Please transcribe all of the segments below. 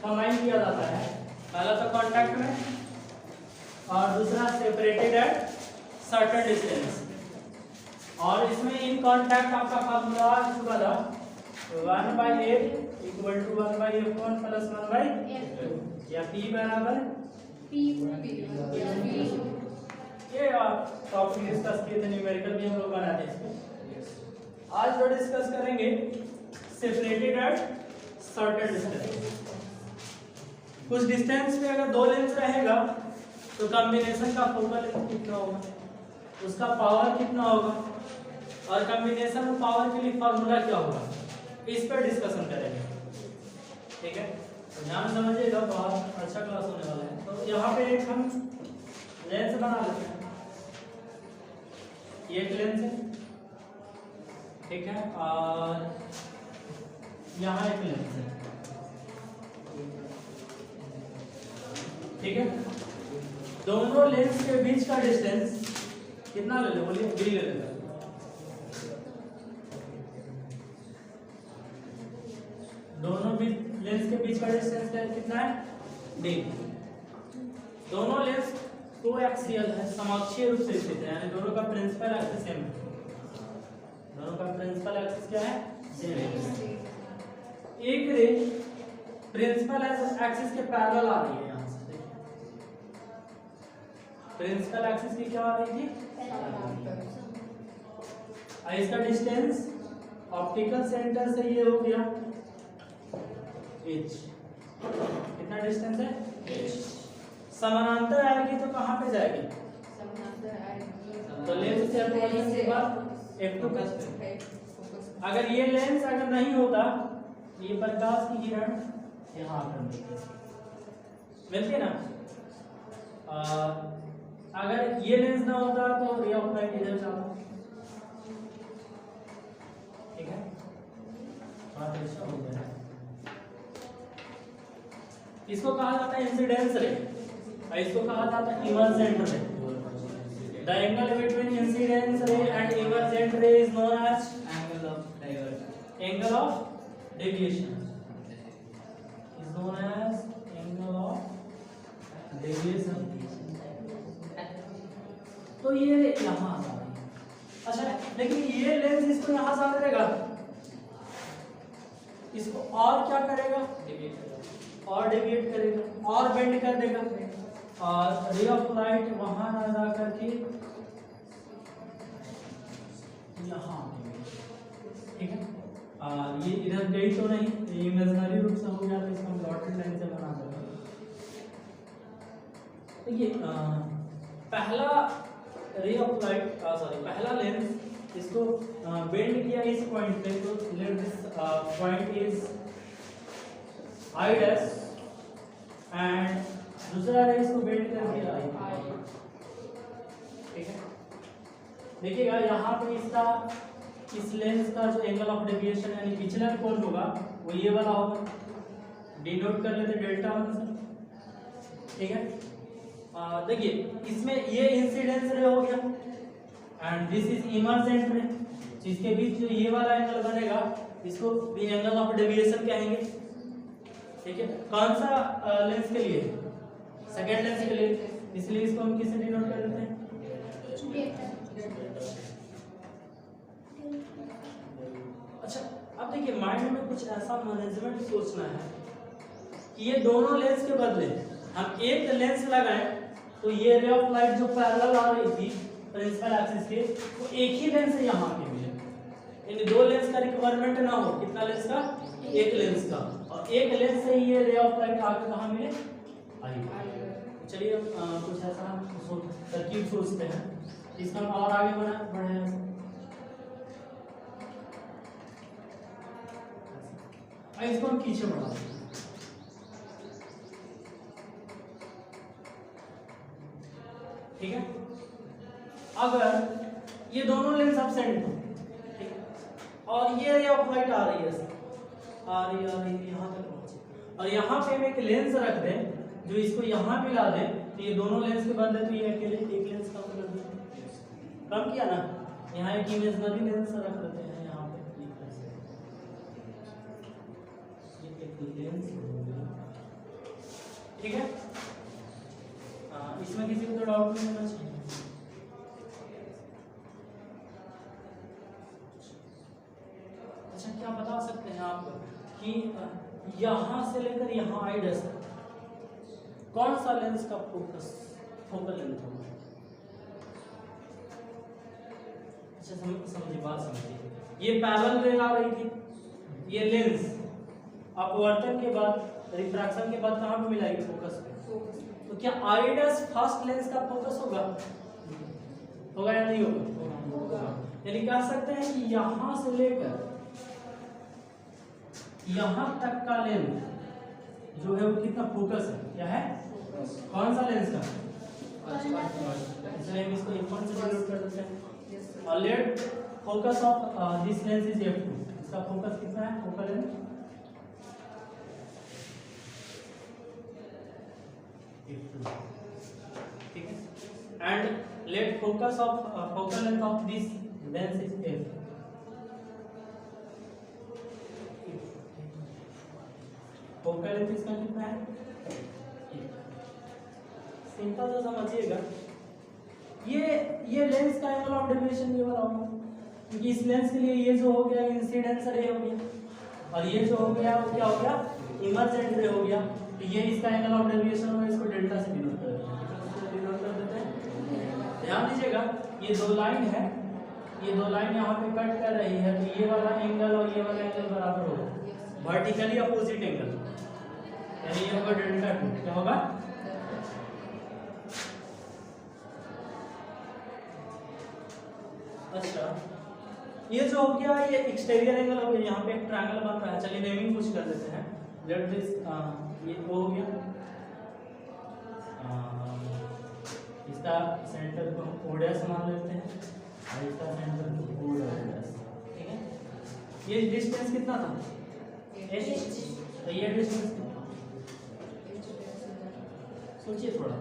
Combine किया जाता है, पहला तो कांटेक्ट में और दूसरा सेपरेटेड एट सर्टेन डिस्टेंस। और इसमें इन कांटेक्ट आपका फार्मूला आ चुका था 1/8 equal to 1/f1 plus 1/f2 या P बराबर ये टॉपिक डिस्कस किए थे, न्यूमेरिकल भी हम लोग बनाते हैं इसमें। आज जो डिस्कस करेंगे सेपरेटेड एट सर्टेन डिस्टेंस। कुछ डिस्टेंस पे अगर दो लेंस रहेगा तो कॉम्बिनेशन का फोकल लेंथ कितना होगा, उसका पावर कितना होगा और कॉम्बिनेशन ऑफ पावर के लिए फार्मूला क्या होगा, इस पर डिस्कशन करेंगे। ठीक है, तो ध्यान समझिएगा, बहुत अच्छा क्लास होने वाला है। तो यहाँ पे एक हम लेंस बना लेते हैं, ये एक लेंस है, ठीक है, और यहाँ एक लेंस है, ठीक है। दोनों लेंस के बीच का डिस्टेंस कितना ले लो, बोलिए d ले लेगा। दोनों लेंस के बीच का डिस्टेंस कितना है, d। दोनों लेंस कोएक्सियल है, समाक्षीय रूप से स्थित है, यानी दोनों का प्रिंसिपल एक्सिस सेम है। दोनों का प्रिंसिपल एक्सिस क्या है, सेम है। एक रे प्रिंसिपल एक्सिस के पैरेलल आ रही है, यहाँ से प्रिंसिपल एक्सिस की क्या आ रही थी, इसका डिस्टेंस ऑप्टिकल सेंटर से ये हो गया h। कितना डिस्टेंस है, h। समानांतर आएगी तो कहाँ पे जाएगी, तो लेंस से अपॉइंटमेंट के बाद f2 पे। अगर ये लेंस अगर नहीं होता, ये प्रकाश की किरण यहाँ पर मिलती ना, अगर ये लेंस ना होता तो रे ऑफ लाइट इधर जाता, ठीक है। इसको कहा जाता है इंसिडेंस रे, इसको कहा जाता है emergent ray. The angle between incidence ray and emergent ray is known as angle of divergence, angle of deviation is known as angle of deviation. तो ये यहाँ आ रहा है, अच्छा, लेकिन ये लेंस इसको यहाँ से आने देगा, इसको और क्या करेगा, और डेविएट करेगा और बेंड कर देगा, और रे ऑफ लाइट वहां ना जा करके यहाँ, ठीक है। ये इधर गई तो नहीं, ये इमेजिनरी रूप से हो गया, तो इसको हम डॉटेड लाइन से बना देंगे। तो ये पहला रे ऑफ लाइट, सॉरी पहला लेंस इसको बेंड किया इस पॉइंट पे, तो let this point is I dash, and दूसरा रे इसको बेंड कर दिया I, ठीक है। देखिएगा यहाँ पे इसका इस लेंस का जो एंगल ऑफ डेविएशन यानी विचलन कोण होगा वो ये वाला होगा, डिनोट कर लेते डेल्टा 1 से, ठीक है। देखिए इसमें ये इंसिडेंस रे हो गया एंड दिस इज इमर्जेंट रे, जिसके बीच जो ये वाला एंगल बनेगा इसको भी एंगल ऑफ डेविएशन कहेंगे, ठीक है। कौन सा लेंस के लिए, सेकेंड लेंस के लिए, इसलिए इसको हम किससे डिनोट कर देते हैं, अच्छा। अब देखिए माइंड में कुछ ऐसा मैनेजमेंट सोचना है कि ये दोनों लेंस के बदले हम एक लेंस लगाएं तो ये रे ऑफ लाइट जो पैरेलल आ रही थी प्रिंसिपल एक्सिस के, वो एक ही लेंस से यहाँ के मिले, यानी दो लेंस का रिक्वायरमेंट ना हो। कितना लेंस का, एक लेंस का, और एक लेंस से ये रे ऑफ लाइट आकर कहाँ मिले, आई। चलिए कुछ ऐसा तरकीब सोचते हैं, इसका हम और आगे बढ़ाएं। इसको हम पीछे बढ़ा दें, ठीक है। अगर ये दोनों लेंस एब्सेंट हो, ठीक है, और ये रे ऑफ लाइट आ रही है, आ रही यहाँ तक पहुंचे, और यहाँ पे हम एक लेंस रख दें जो इसको यहाँ भी ला दें, तो ये दोनों लेंस के बदले तो ये अकेले एक लेंस कम कर दें, कम किया ना। यहाँ एक इमेजिनरी लेंस रख देते हैं, यहाँ पे ये एक लेंस हो गया ठीक है, इसमें किसी को तो डाउट नहीं होना चाहिए। अच्छा, क्या बता सकते हैं आप कि यहां से लेकर यहां आई डैश कौन सा लेंस का फोकल लेंथ होगा? अच्छा, समझिए बात समझिए, ये पैरेलल रे आ रही थी, ये लेंस अपवर्तन के बाद रिफ्रैक्शन के बाद कहां पे मिलाएगी? फोकस पे। तो क्या आई डैश फर्स्ट लेंस का फोकस होगा या नहीं होगा? यानी कह सकते हैं कि यहां से लेकर यहां तक का लेंस जो है वो कितना फोकस है? क्या है? कौन सा लेंस का? इसलिए हम इसको F1 से डिनोट कर देते हैं। और let focus of this lens is F2। इसका फोकस कितना है? फोकल लेंथ F2, ठीक है। And let focus of focal length of this lens is F। Focal length इसका कितना है? सिंपल सा समझिएगा, ये लेंस का एंगल ऑफ डेविएशन ये वाला होगा, क्योंकि इस लेंस के लिए ये जो हो गया इंसिडेंस रे हो गया और ये जो हो गया वो क्या हो गया? इमर्जेंट रे हो गया। तो ये इसका एंगल ऑफ डेविएशन होगा, इसको डेल्टा से डिनोट कर देते हैं। ध्यान दीजिएगा, ये दो लाइन है, ये दो लाइन यहाँ पे कट कर रही है, तो ये वाला एंगल और ये वाला एंगल बराबर होगा, वर्टिकली अपोजिट एंगल, यानी ये होगा डेल्टा 2। क्या होगा? अच्छा, ये जो हो गया ये एक्सटीरियर एंगल हो गया, यहाँ पे एक ट्रायंगल बन रहा है। चलिए नेमिंग कुछ कर देते हैं। लेट दिस ये O हो गया, इसका सेंटर को हम O डैश मान लेते हैं और इसका सेंटर को O डैश, ठीक है। ये डिस्टेंस कितना था? h। तो ये डिस्टेंस सोचिए थोड़ा,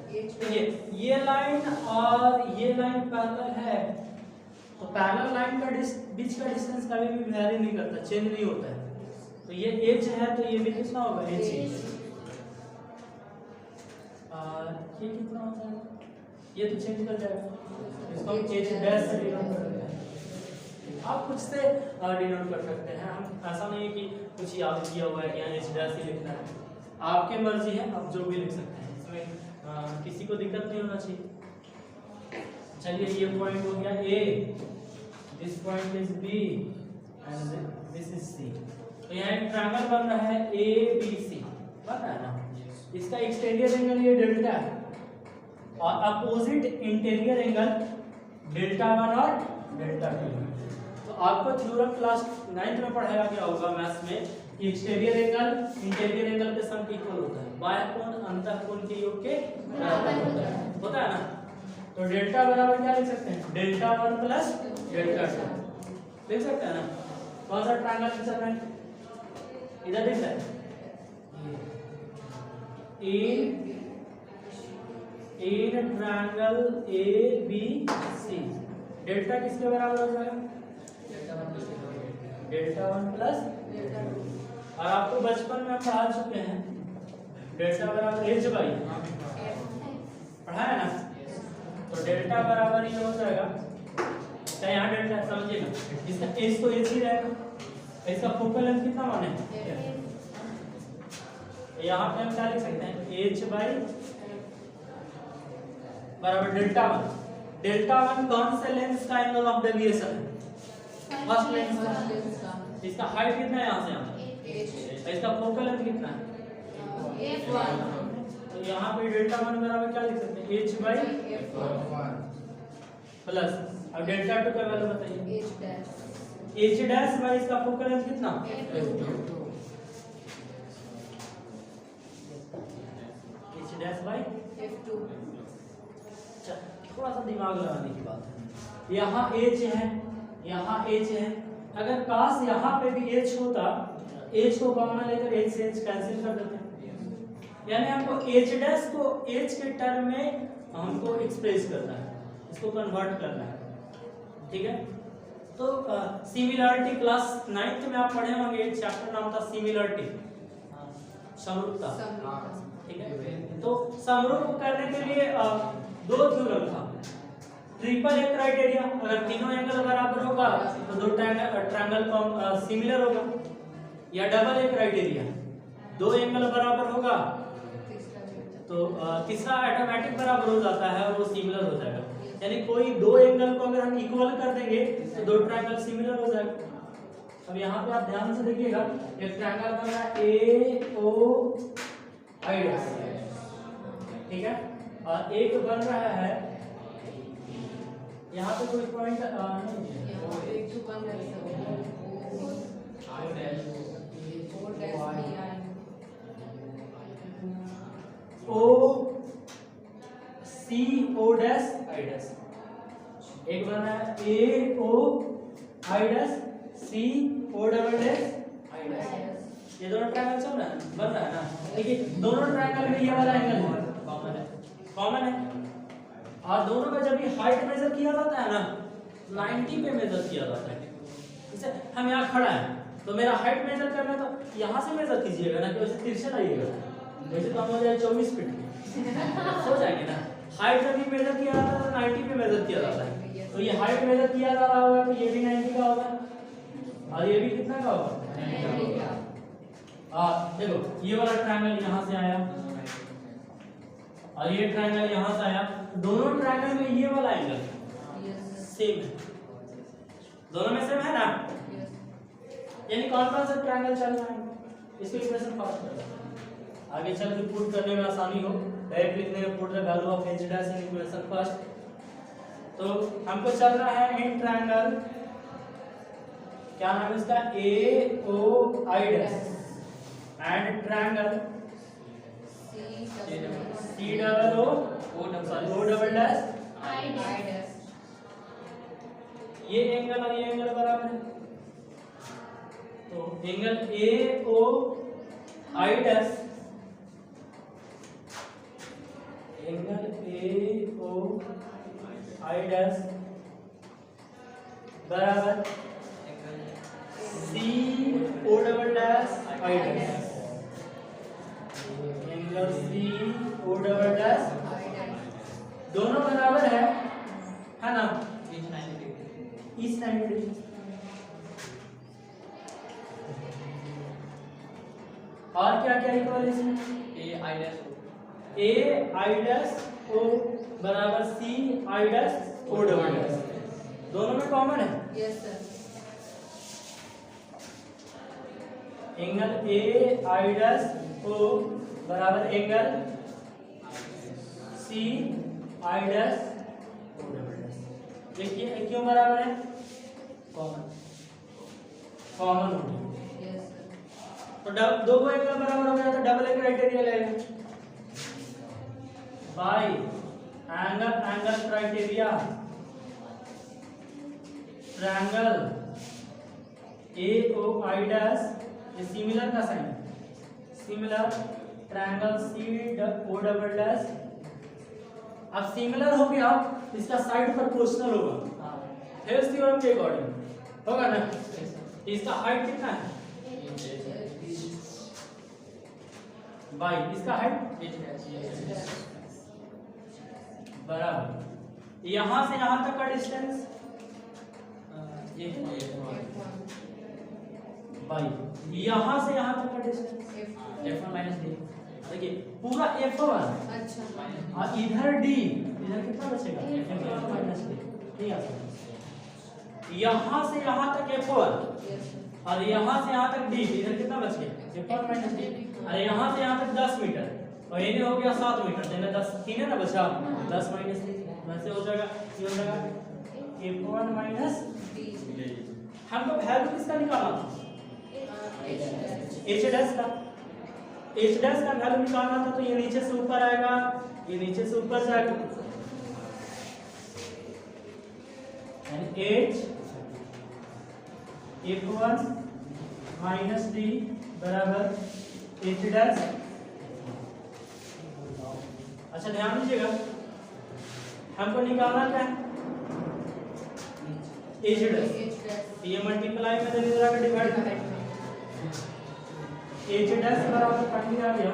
देखिए ये लाइन और ये लाइन पैरेलल है, तो पैरेलल लाइन का बीच का डिस्टेंस कभी भी वेरी नहीं करता, चेंज नहीं होता है। तो ये h है, तो ये भी कितना होगा? h। ये कितना हो जाएगा? ये तो चेंज कर जाएगा, इसको हम h डैश से डिनोट कर देते हैं। आप कुछ से डिनोट कर सकते हैं, हम ऐसा नहीं है कि कुछ याद किया हुआ है कि यहाँ h डैश ही लिखना है, आपके मर्जी है, आप जो भी लिख सकते हैं, इसमें किसी को दिक्कत नहीं होना चाहिए। चलिए ये पॉइंट हो गया A, this point is B and this is C। तो यहाँ एक ट्रायंगल बन रहा है ABC, बन रहा है ना। इसका एक्सटीरियर एंगल ये डेल्टा है और अपोजिट इंटीरियर एंगल डेल्टा 1 और डेल्टा 2। तो आपको थ्योरम क्लास 9th में पढ़ाया गया होगा मैथ्स में कि एक्सटीरियर एंगल इंटीरियर एंगल के सम इक्वल होता है, बाह्य कोण अंतःकोण के योग के बराबर होता है ना। तो डेल्टा बराबर क्या लिख सकते हैं? डेल्टा 1 प्लस डेल्टा 2 लिख सकते हैं ना। कौन सा ट्रायंगल लिख सकते हैं? इधर दिख रहा है इन ट्रायंगल ABC, डेल्टा किसके बराबर हो जाएगा? Delta 1 plus delta 2। और आपको बचपन में हम पढ़ा चुके हैं डेल्टा बराबर h बाई, पढ़ा है ना। तो डेल्टा बराबर ये हो जाएगा, चाहे यहाँ डेल्टा समझिएगा, इसका h तो h ही रहेगा, इसका फोकल लेंथ कितना माने? यहाँ पे हम क्या लिख सकते हैं? h बाई बराबर डेल्टा 1। डेल्टा 1 कौन से लेंस का एंगल ऑफ डेविएशन है? फर्स्ट लेंस का। इसका हाइट कितना है यहाँ से यहाँ? इसका फोकल लेंथ कितना है? f1। तो यहाँ पे डेल्टा 1 बराबर क्या लिख सकते हैं? h बाई f1 प्लस, अब डेल्टा 2 का वैल्यू बताइए? h डैश बाई इसका फोकल लेंथ कितना? f2। h dash by f2। थोड़ा सा दिमाग लगाने की बात है। यहाँ h है, यहाँ h है, अगर काश यहाँ पे भी h होता, h को कॉमन लेकर h से h कैंसिल कर देते हैं, यानी हमको h डैश को h के टर्म में हमको एक्सप्रेस करना है, इसको कन्वर्ट करना है, ठीक है। तो सिमिलरिटी क्लास 9th में आप पढ़े होंगे, एक चैप्टर नाम था सिमिलरिटी। समरूपता, ठीक है। तो समरूप करने के लिए दो थ्योरम था, ट्रिपल ए क्राइटेरिया, अगर तीनों एंगल बराबर होगा तो दो ट्रायंगल सिमिलर होगा, या डबल ए क्राइटेरिया, दो एंगल बराबर होगा तो तीसरा ऑटोमेटिक बराबर हो जाता है और वो सिमिलर हो जाएगा, यानी कोई दो एंगल को अगर हम इक्वल कर देंगे तो दो ट्रायंगल सिमिलर हो जाएगा। अब यहाँ पे आप ध्यान से देखिएगा, एक ट्रायंगल बन रहा है AOI, ठीक है, और एक बन रहा है यहाँ पे कोई पॉइंट नहीं OCO' I', एक बन रहा है AOI' CO'' I', ये दोनों ट्रायंगल बन रहा है ना। देखिए दोनों ट्रायंगल में ये वाला एंगल कॉमन है, और दोनों का जब ये हाइट मेजर किया जाता है ना 90 पे मेजर किया जाता है। जैसे हम यहाँ खड़ा है तो मेरा हाइट मेजर करना है तो यहाँ से मेजर कीजिएगा ना, कि वैसे तिरछा आइएगा, वैसे तो हम हो जाए 24 फीट हो जाएंगे ना। हाइट जब भी मेजर किया जाता है तो 90 पे मेजर किया जाता है, तो ये हाइट मेजर किया जा रहा होगा तो ये भी 90 का होगा और ये भी कितना का होगा 90 का। देखो ये वाला ट्रायंगल यहाँ से आया और ये ट्रायंगल यहाँ से आया, दोनों ट्रायंगल में ये वाला एंगल सेम है, दोनों में सेम है ना, यानी कौन सा ट्रायंगल चल रहा है, इसको इक्वेशन फास्ट कर आगे चल के पुट करने में आसानी हो, डायरेक्ट लिखने में put the value of h' in equation first. तो हमको चल रहा है इन ट्रायंगल, क्या नाम है इसका, AOI' एंड ट्रायंगल CO'O', ये एंगल और ये एंगल बराबर है, तो एंगल AOI' बराबर CO'I', एंगल CO'I' दोनों बराबर है ना, इस 90 डिग्री। और क्या क्या इक्वल है इसमें, AI'O बराबर CI'O', दोनों में कॉमन है। Yes sir. एंगल AI'O बराबर एंगल CI'O', देखिए क्यों बराबर है, कॉमन हो गया। Yes sir. तो दो को एंगल बराबर हो गया तो डबल ए क्राइटेरिया लगेगा, bye angle criteria triangle AOI' ये सिमिलर का साइन, सिमिलर ट्रायंगल CO'O'। अब सिमिलर हो गया, इसका साइड प्रोपोर्शनल होगा हेल्स थ्योरम के अकॉर्डिंग, होगा ना। इसका हाइट कितना है, बाई इसका हाइट बराबर यहां से यहां तक का डिस्टेंस बाई यहां से यहां तक का डिस्टेंस F1 - D, देखिए पूरा F1, अच्छा, और इधर D, इधर कितना बचेगा F1 - D, ठीक है। यहां से यहां तक F1 और यहां से यहां तक D, इधर कितना बच गया F1 - D, और यहां से यहां तक 10 मीटर और ये हो गया 7 मीटर, देना 10 3 है ना बचा 10 - D, वैसे हो जाएगा, ये हो जाएगा F1 - D। हमको वैल्यू किसका निकालना था, H' का वैल्यू निकालना था, तो ये नीचे से ऊपर आएगा, ये नीचे से ऊपर जाएगा, H F1 - D बराबर H'। अच्छा ध्यान दीजिएगा, हमको निकालना क्या है H', ये मल्टीप्लाई में देने का डिवाइड एच डैश बराबर फाइनली आ गया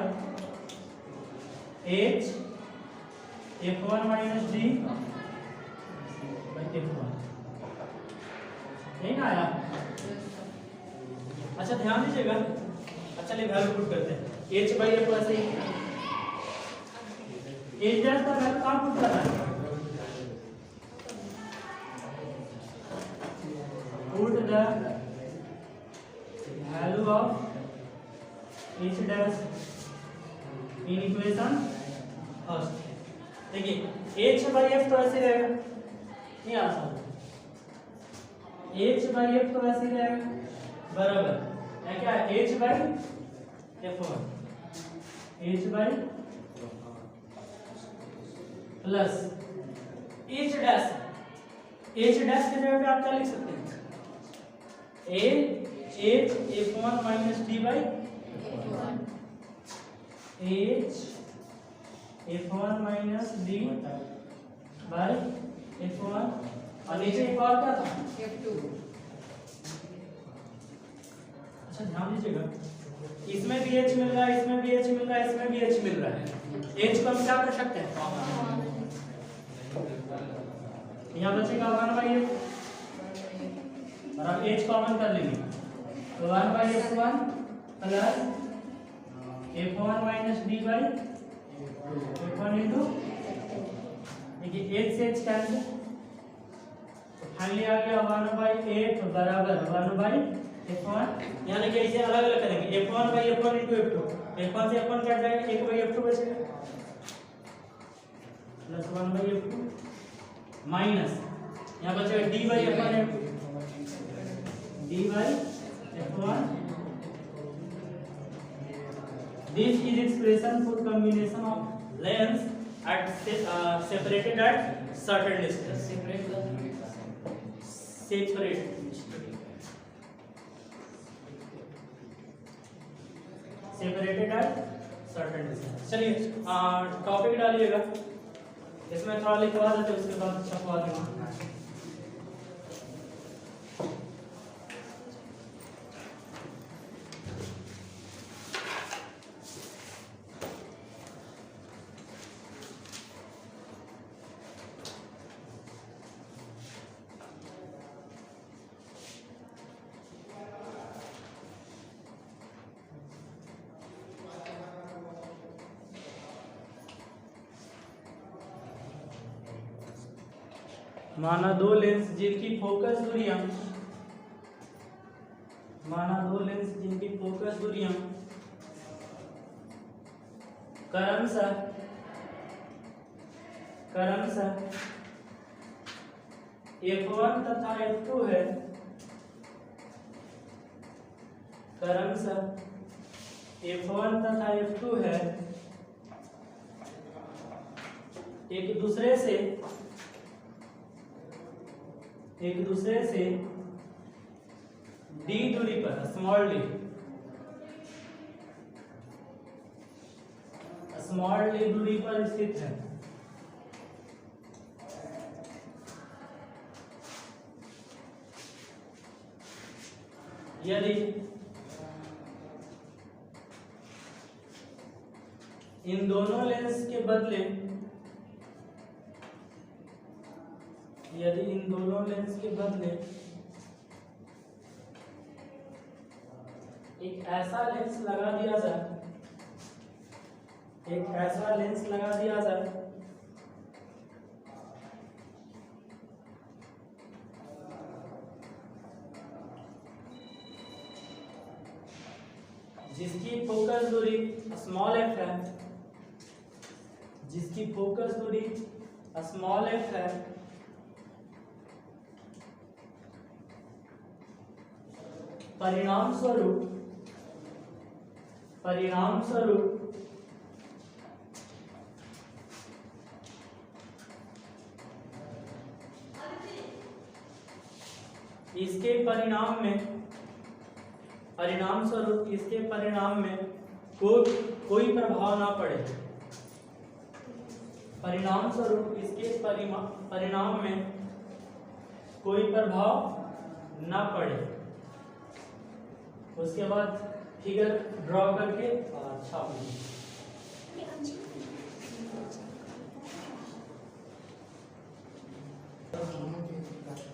H F1 minus D by F1, यही ना आया। अच्छा ध्यान दीजिएगा, अच्छा चलिए वैल्यू पुट करते हैं एच बाई एफ ऐसे ही एच डैश का वैल्यू कहाँ पुट करना है, put the value of H dash in equation first. देखिए एच बाई एफ तो ऐसे रहेगा, नहीं आ सकता, एच बाई एफ तो ऐसे रहेगा बराबर है क्या, H by F1 H by plus H dash, H dash के जगह पे आप क्या लिख सकते हैं, H F1 minus D by H F1 minus D by F1 और नीचे एक और क्या था F2। अच्छा ध्यान दीजिएगा, इसमें भी h मिल रहा है, इसमें भी h मिल रहा है, इसमें भी h मिल रहा है, h को हम क्या कर सकते हैं, यहाँ बचेगा 1/f और आप h कॉमन कर लेंगे तो 1/f1 plus F1 minus D by F1 into, देखिए h से h कैंसिल तो फाइनली आ गया 1/f बराबर 1/f1, यानी कि इसे अलग अलग करेंगे F1/f1 इंटू F2, F1 से F1 कट जाएगा 1/f2 बचेगा प्लस 1/f2 माइनस यहाँ बचेगा d/f1 d/f1। This is expression for combination of lengths at separated at certain distance. Separated at certain distance. चलिए टॉपिक डालिएगा, इसमें थोड़ा लिखवा देते उसके बाद छपवा देंगे। माना दो लेंस जिनकी फोकस दूरियां, माना दो लेंस जिनकी फोकस दूरियां क्रमशः F1 तथा F2 है, क्रमशः F1 तथा F2 है, एक दूसरे से d दूरी पर, स्मॉल d दूरी पर स्थित है। यदि इन दोनों लेंस के बदले एक ऐसा लेंस लगा दिया जाए, जिसकी फोकस दूरी स्मॉल f है, परिणाम स्वरूप इसके परिणाम में कोई प्रभाव ना पड़े, परिणाम स्वरूप इसके परिणाम में कोई प्रभाव ना पड़े। उसके बाद फिगर ड्रॉ करके छाप लीजिए।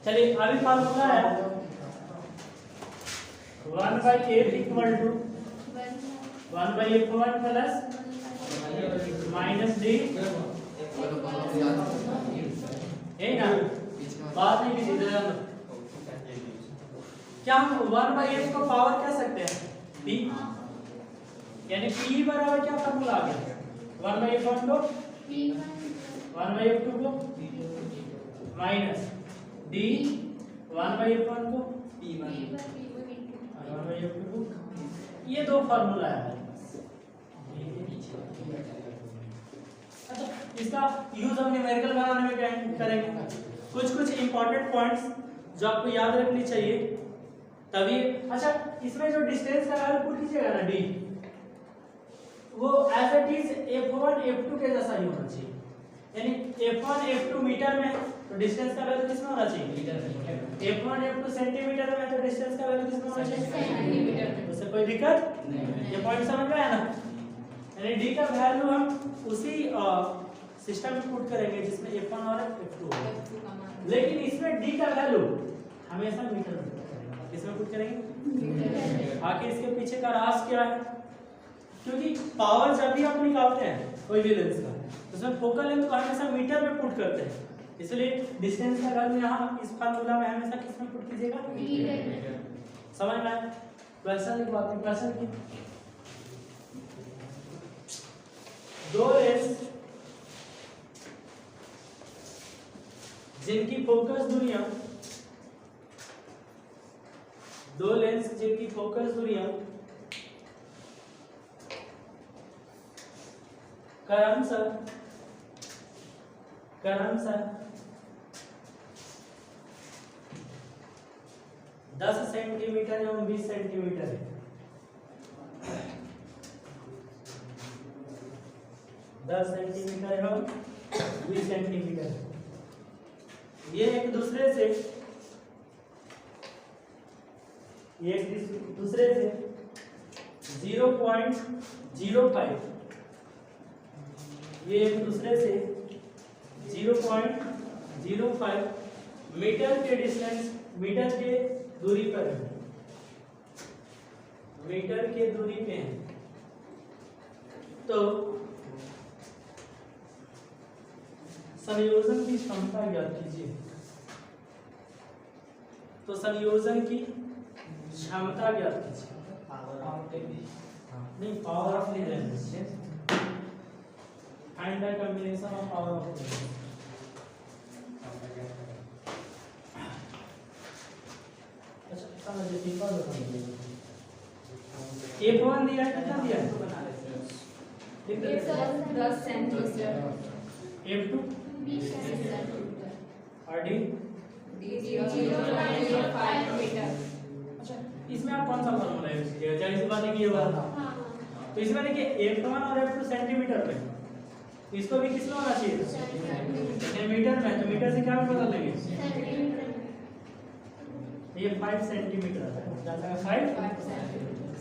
चलिए अभी फार्मूला है 1/f equal to 1/f1 plus minus d, है ना? बात नहीं की क्या हम 1/f को पावर कह सकते हैं p, यानी p बराबर क्या फार्मूला आ गया 1/f1 को 1/f2 को माइनस डी 1/f1 को p 1/f2 को, ये दो फार्मूला है हमारे पास। अच्छा, इसका यूज हम न्यूमेरिकल बनाने में करेंगे। कुछ इंपॉर्टेंट पॉइंट्स जो आपको याद रखनी चाहिए तभी। अच्छा, इसमें जो डिस्टेंस का वैल्यू पुट कीजिएगा ना डी, वो as it is f1 f2 के जैसा ही होना चाहिए, यानी f1 f2 मीटर में तो डिस्टेंस का वैल्यू किसमें होना चाहिए मीटर में, f1 f2 सेंटीमीटर में तो डिस्टेंस का वैल्यू किसमें होना चाहिए सेंटीमीटर में। उससे कोई दिक्कत नहीं, ये पॉइंट समझ में आया ना? यानी डी का वैल्यू हम उसी सिस्टम में पुट करेंगे जिसमें f1 और f2 हो, लेकिन इसमें डी का वैल्यू हमेशा मीटर में पुट करेंगे। किसमें पुट करेंगे मीटर। आखिर इसके पीछे का राज क्या है? क्योंकि पावर जब भी आप निकालते हैं कोई भी लेंस का, उसमें फोकल लेंथ को हमेशा मीटर में पुट करते हैं, इसलिए डिस्टेंस का वैल्यू यहाँ इस फार्मूला में हमेशा किसमें पुट कीजिएगा मीटर। समझ में आया? क्वेश्चन की बात है, क्वेश्चन की दो लेंस जिनकी फोकस दूरियां, दो लेंस जिनकी फोकस दूरियां क्रमशः 10 सेंटीमीटर एवं 20 सेंटीमीटर है। 10 सेंटीमीटर एवं 20 सेंटीमीटर, ये एक दूसरे से 0.05, ये एक दूसरे से 0.05 मीटर के डिस्टेंस, मीटर के दूरी पर है, मीटर के दूरी पे है। तो संयोजन की क्षमता ज्ञात कीजिए। तो संयोजन की क्षमता ज्ञात कीजिए, नहीं power of lens, find the combination of power of lens. अच्छा समझिए, ठीक बात बताइए। f1 दिया है, कितना दिया है? 10 सेंटीमीटर, f2 20 सेंटीमीटर, और d 0.05 मीटर। अच्छा, इसमें आप कौन सा फार्मूला यूज कीजिएगा? जाहिर सी बात है कि ये वाला। तो इसमें देखिए f1 और f2 सेंटीमीटर में, इसको भी किस में होना चाहिए मीटर में, तो मीटर से क्या बदल लेंगे ये 5 सेंटीमीटर है, 5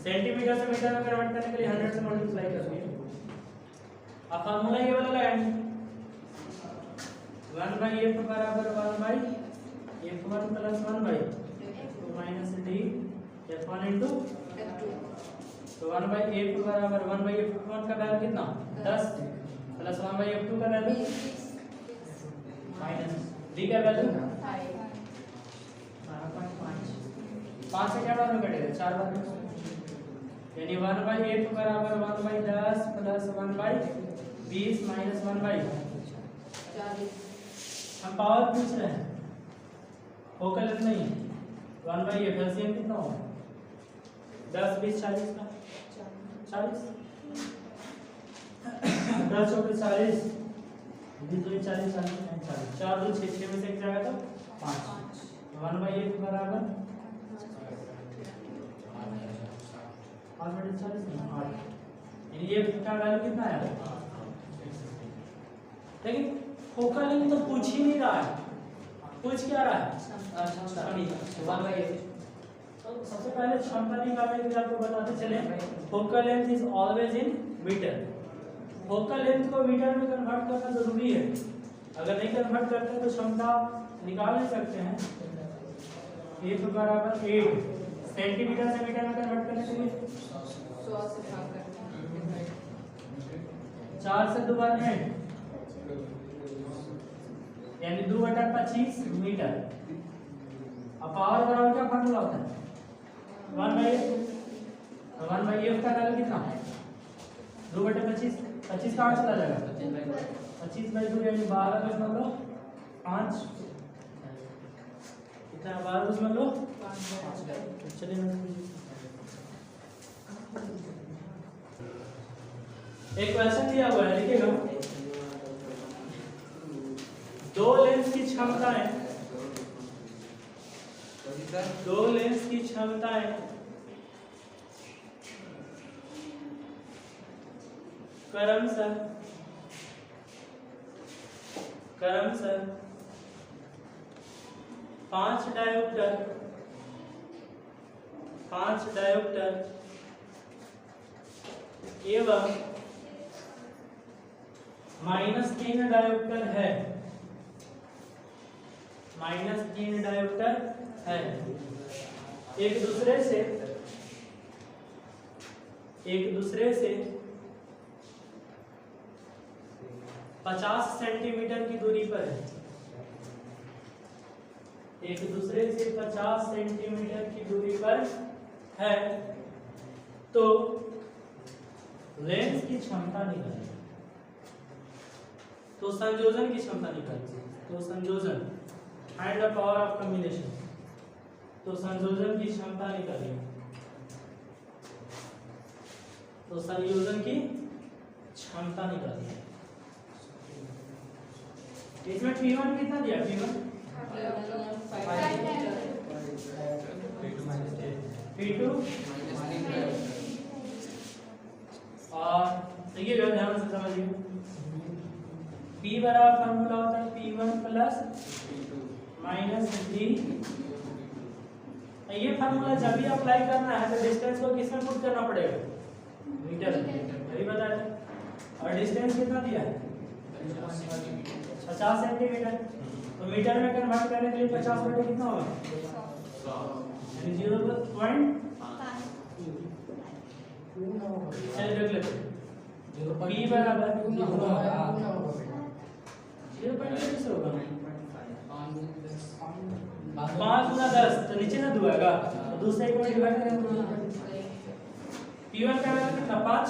सेंटीमीटर से मीटर में कन्वर्ट करने के लिए 100 से मल्टीप्लाई कर दिए। अब फार्मूला ये वाला लगाएंगे 1/f बराबर 1/f1 plus 1/f minus d f1 into तो 1/f बराबर 1/f1 का वैल्यू कितना 10 प्लस 1/f2 का वैल्यू माइनस d का वैल्यू 5 से क्या बार में कटेगा 4 बार में, यानी 1/f बराबर 1/10 प्लस 1/20 माइनस 1/40। हम पावर पूछ रहे हैं, फोकल लेंथ नहीं। 1/f एलसीएम कितना होगा 10 20 40 का 40, 10 चौके 40, 20 2 40 40 4 2 6 6 में से एक जाएगा तो 5। 1/f बराबर 5/40 8, यानी ये का वैल्यू कितना है। लेकिन फोकल लेंथ तो पूछ ही नहीं रहा है, पूछ क्या रहा है 1/f। तो तो सबसे पहले क्षमता निकालने के लिए आपको बताते चले, focal length is always in metre. Focal length को मीटर में कन्वर्ट करना जरूरी है, अगर नहीं कन्वर्ट करते तो क्षमता निकाल नहीं सकते हैं। F बराबर 8 सेंटीमीटर से मीटर में कन्वर्ट करने के लिए 100 से भाग करते हैं। 4 से 2 बार है यानी 2/25 मीटर। अब पावर बराबर क्या फॉर्मूला होता है 1/f का वैल्यू कितना 2/25 25 कहाँ चला जाएगा 25/2 यानी 12/5 कितना 12/5 चलिए एक क्वेश्चन दिया हुआ है लिखिएगा, दो लेंस की क्षमताएं क्रमशः 5 डायोप्टर एवं -3 डायोप्टर है, -3 डायोप्टर है, एक दूसरे से 50 सेंटीमीटर की दूरी पर है, एक दूसरे से 50 सेंटीमीटर की दूरी पर है, तो लेंस की क्षमता निकालिए। तो संयोजन की क्षमता निकालिए, तो संयोजन find the power of combination, तो संयोजन की क्षमता निकालिए, तो संयोजन की क्षमता निकालिए। इसमें P1 कितना दिया P1 P2 और देखिए ध्यान से समझिए, P बराबर फॉर्मूला होता है P1 प्लस -D। ये फार्मूला जब भी अप्लाई करना है तो डिस्टेंस को किसमें पुट करना पड़ेगा मीटर में, यही बताया था। और डिस्टेंस कितना दिया है 50 सेंटीमीटर, तो मीटर में कन्वर्ट करने के लिए 50 बटे कितना होगा यानी 0.5 चलिए देख लेते हैं। P बराबर 0.5 होगा 5 गुना 10 तो नीचे ना दुआगा, तो दूसरे एक में डिवाइड करेंगे। P1 का वैल्यू कितना 5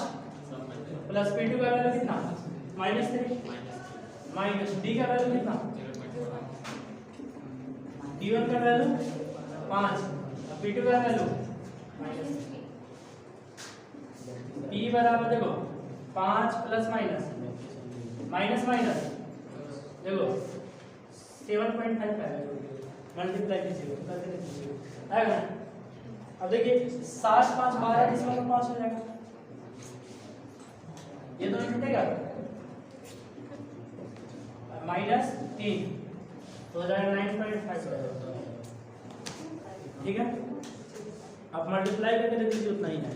प्लस P2 का वैल्यू कितना -3 माइनस D का वैल्यू कितना P1 का वैल्यू 5 P2 का वैल्यू P बराबर देखो 5 प्लस माइनस देखो 7.5 है, मल्टीप्लाई कीजिए आएगा ना। अब देखिए 7 5 12 इसमें तो 5 हो जाएगा, ये दोनों टूटेगा -3 तो हो जाएगा 9.5 ठीक है। आप मल्टीप्लाई करके देख लीजिए उतना ही है।